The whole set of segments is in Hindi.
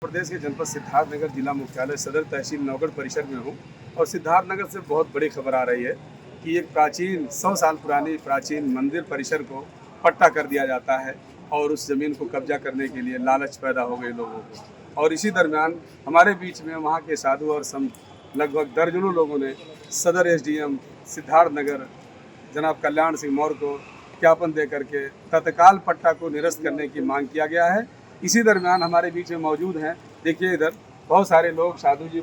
प्रदेश के जनपद सिद्धार्थनगर जिला मुख्यालय सदर तहसील नौगढ़ परिसर में हूँ और सिद्धार्थनगर से बहुत बड़ी खबर आ रही है कि एक प्राचीन 100 साल पुरानी प्राचीन मंदिर परिसर को पट्टा कर दिया जाता है और उस ज़मीन को कब्जा करने के लिए लालच पैदा हो गई लोगों को। और इसी दरमियान हमारे बीच में वहाँ के साधु और लगभग दर्जनों लोगों ने सदर एसडीएम सिद्धार्थनगर जनाब कल्याण सिंह मौर्य को ज्ञापन दे करके तत्काल पट्टा को निरस्त करने की मांग किया गया है। इसी दरमियान हमारे बीच में मौजूद हैं, देखिए इधर बहुत सारे लोग, साधु जी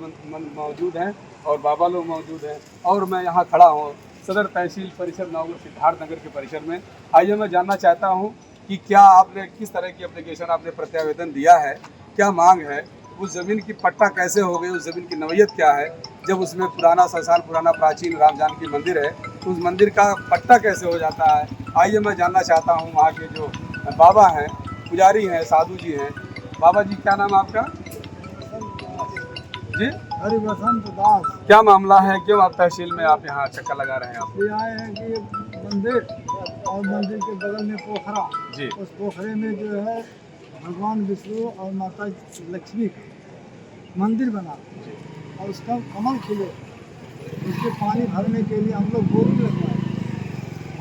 मौजूद हैं और बाबा लोग मौजूद हैं और मैं यहाँ खड़ा हूँ सदर तहसील परिसर नौगढ़ सिद्धार्थनगर के परिसर में। आइए मैं जानना चाहता हूँ कि क्या आपने किस तरह की एप्लीकेशन आपने प्रत्यावेदन दिया है, क्या मांग है, उस ज़मीन की पट्टा कैसे हो गई, उस ज़मीन की नौयत क्या है, जब उसमें पुराना 100 साल पुराना प्राचीन राम जानकी मंदिर है तो उस मंदिर का पट्टा कैसे हो जाता है। आइए मैं जानना चाहता हूँ वहाँ के जो बाबा हैं, पुजारी हैं, साधु जी हैं। बाबा जी क्या नाम आपका? जी हरिवसंत दास। क्या मामला है, क्यों आप तहसील में आप यहाँ चक्कर लगा रहे हैं? आप ये आए हैं कि मंदिर और मंदिर के बगल में पोखरा जी, उस पोखरे में जो है भगवान विष्णु और माता लक्ष्मी का मंदिर बना और उसका कमल खिले, उसके पानी भरने के लिए हम लोग बोरिंग लगवाए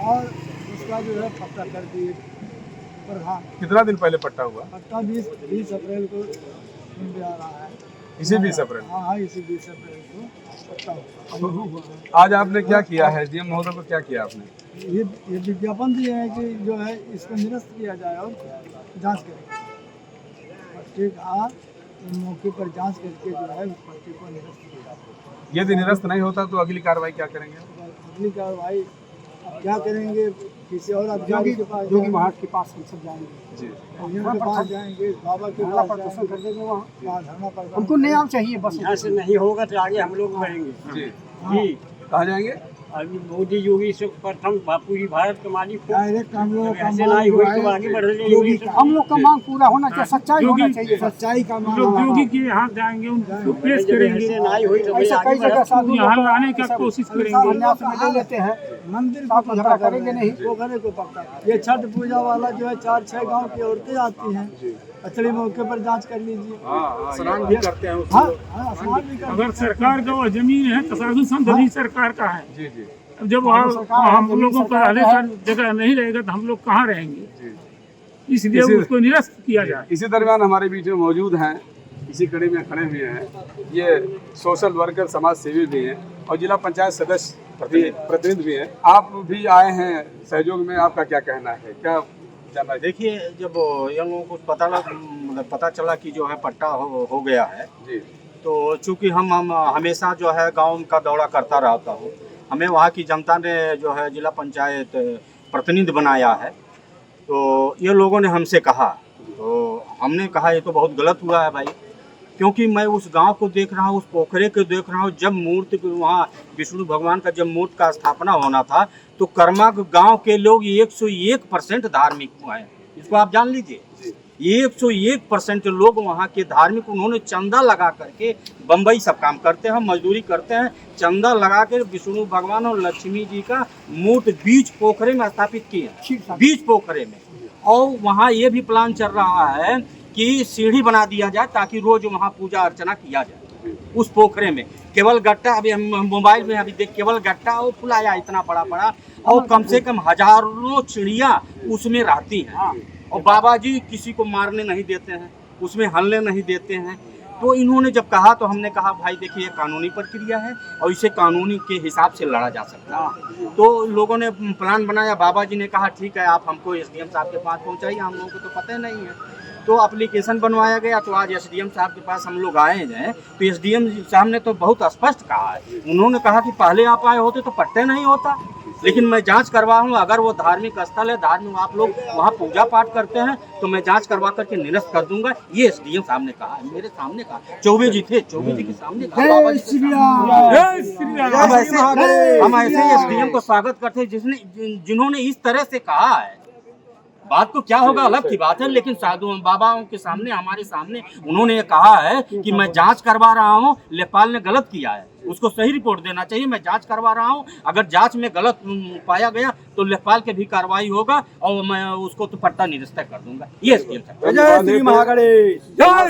और उसका जो है पट्टा कर दिए प्रधान। कितना दिन पहले पट्टा हुआ? पट्टा 20 अप्रैल को मिल आ रहा है। इसी 20 अप्रैल? हाँ, इसी 20 अप्रैल को पट्टा हुआ। आज आपने क्या किया है, एसडीएम महोदय को क्या किया आपने? ये विज्ञापन दिए हैं कि जो है इसको निरस्त किया जाए और जांच करें। पट्टे का मौके पर जांच करके जो है उस पट्टे को निरस्त किया जाए। यदि निरस्त नहीं होता तो अगली कार्रवाई क्या करेंगे? अगली कार्रवाई अब क्या करेंगे, किसी और अधिकारी के पास, योगी महाराज के पास हम सब जाएंगे जी, उनके पास जाएंगे, बाबा के पास प्रदर्शन कर देंगे वहाँ। वहाँ धरना पर हमको न्याय चाहिए बस। यहाँ से नहीं होगा तो आगे हम लोग बढ़ेंगे जी। जी। कहाँ जाएंगे? अभी मोदी योगी से प्रथम पूरी भारत के मालिक को डायरेक्ट हम लोगों का ऐसे नहीं हुई तो आगे बढ़ रहे योगी हैं। हम लोग का मांग पूरा होना चाहिए, सच्चाई होना चाहिए। सच्चाई का मांग योगी के यहाँ जाएंगे, उनको पेश करेंगे, ऐसे नहीं हुई तो भाई ऐसे आगे कई जगह बढ़ साधु यहाँ लाने का कोशिश करेंगे। संन्यास में ले लेते हैं, मंदिर साथ को में पक्का झगड़ा करेंगे नहीं। पोखरे को पक्का। ये छठ पूजा वाला जो है 4-6 गांव की औरतें आती हैं, अचली मौके पर जांच कर लीजिए। स्नान भी करते हैं हाँ हाँ, स्नान भी कर अगर सरकार का वह जमीन है तो साधु संत भी सरकार का है। जी जी अब जब हम लोगों का रहने का जगह नहीं रहेगा तो हम लोग कहाँ रहेंगे, जी। इसलिए उसको निरस्त किया जाए। इसी दरमियान हमारे बीच में मौजूद हैं, इसी कड़ी में खड़े हुए हैं, ये सोशल वर्कर समाज सेवी भी हैं और जिला पंचायत सदस्य प्रतिनिधि भी हैं। आप भी आए हैं सहयोग में, आपका क्या कहना है, क्या जानना है? देखिए, जब इन लोगों को पता चला कि जो है पट्टा हो गया है, जी, तो चूंकि हम हमेशा जो है गांव का दौरा करता रहता हूँ, हमें वहाँ की जनता ने जो है जिला पंचायत प्रतिनिधि बनाया है, तो ये लोगों ने हमसे कहा, तो हमने कहा ये तो बहुत गलत हुआ है भाई, क्योंकि मैं उस गांव को देख रहा हूँ, उस पोखरे को देख रहा हूँ। जब मूर्ति वहाँ विष्णु भगवान का जब मूर्ति का स्थापना होना था तो कर्मा गांव के लोग 101% धार्मिक हुए हैं, इसको आप जान लीजिए। 101% लोग वहाँ के धार्मिक, उन्होंने चंदा लगा करके, बम्बई सब काम करते हैं, मजदूरी करते हैं, चंदा लगा कर विष्णु भगवान और लक्ष्मी जी का मूर्ति बीच पोखरे में स्थापित किए, बीच पोखरे में। और वहाँ ये भी प्लान चल रहा है कि सीढ़ी बना दिया जाए ताकि रोज वहाँ पूजा अर्चना किया जाए उस पोखरे में। केवल गट्टा, अभी हम मोबाइल में अभी देख, केवल गट्टा और फुलाया इतना बड़ा बड़ा, और कम से कम हजारों चिड़िया उसमें रहती हैं। और बाबा जी किसी को मारने नहीं देते हैं, उसमें हलने नहीं देते हैं। तो इन्होंने जब कहा तो हमने कहा भाई देखिए ये कानूनी प्रक्रिया है और इसे कानूनी के हिसाब से लड़ा जा सकता है। तो लोगों ने प्लान बनाया, बाबा जी ने कहा ठीक है आप हमको एसडीएम साहब के पास पहुंचाइए, हम लोगों को तो पता ही नहीं है। तो एप्लीकेशन बनवाया गया, तो आज एसडीएम साहब के पास हम लोग आए हैं। तो एसडीएम साहब ने तो बहुत स्पष्ट कहा है, उन्होंने कहा कि पहले आप आए होते तो पट्टे नहीं होता, लेकिन मैं जांच करवा हूँ, अगर वो धार्मिक स्थल है, धार्मिक आप लोग वहाँ पूजा पाठ करते हैं तो मैं जांच करवा करके निरस्त कर दूंगा। ये एसडीएम साहब ने कहा, मेरे सामने कहा, चौबे जी थे, चौबे जी के सामने कहा। हम ऐसे एसडीएम को स्वागत करते हैं जिन्होंने इस तरह से कहा है बात तो क्या होगा अलग की बात है, लेकिन साधु बाबाओं के सामने, हमारे सामने उन्होंने ये कहा है कि मैं जांच करवा रहा हूँ, लेखपाल ने गलत किया है, उसको सही रिपोर्ट देना चाहिए, मैं जांच करवा रहा हूँ, अगर जांच में गलत पाया गया तो लेखपाल के भी कार्रवाई होगा और मैं उसको तो पट्टा निरस्त कर दूंगा। ये जय श्री महागणेश,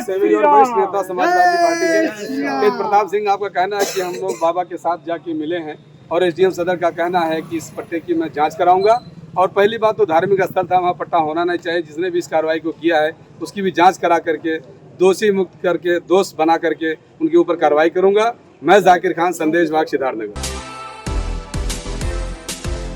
सेवी और वरिष्ठ नेता समाजवादी पार्टी के तेज प्रताप सिंह, आपका कहना है कि हम लोग बाबा के साथ जाके मिले हैं और एसडीएम सदर का कहना है कि इस पट्टे की मैं जांच कराऊंगा। और पहली बात तो धार्मिक स्थल था, वहाँ पट्टा होना नहीं चाहिए। जिसने भी इस कार्रवाई को किया है उसकी भी जांच करा करके दोषी मुक्त करके, दोष बना करके उनके ऊपर कार्रवाई करूंगा। मैं जाकिर खान, संदेश बाग, सिद्धार्थनगर।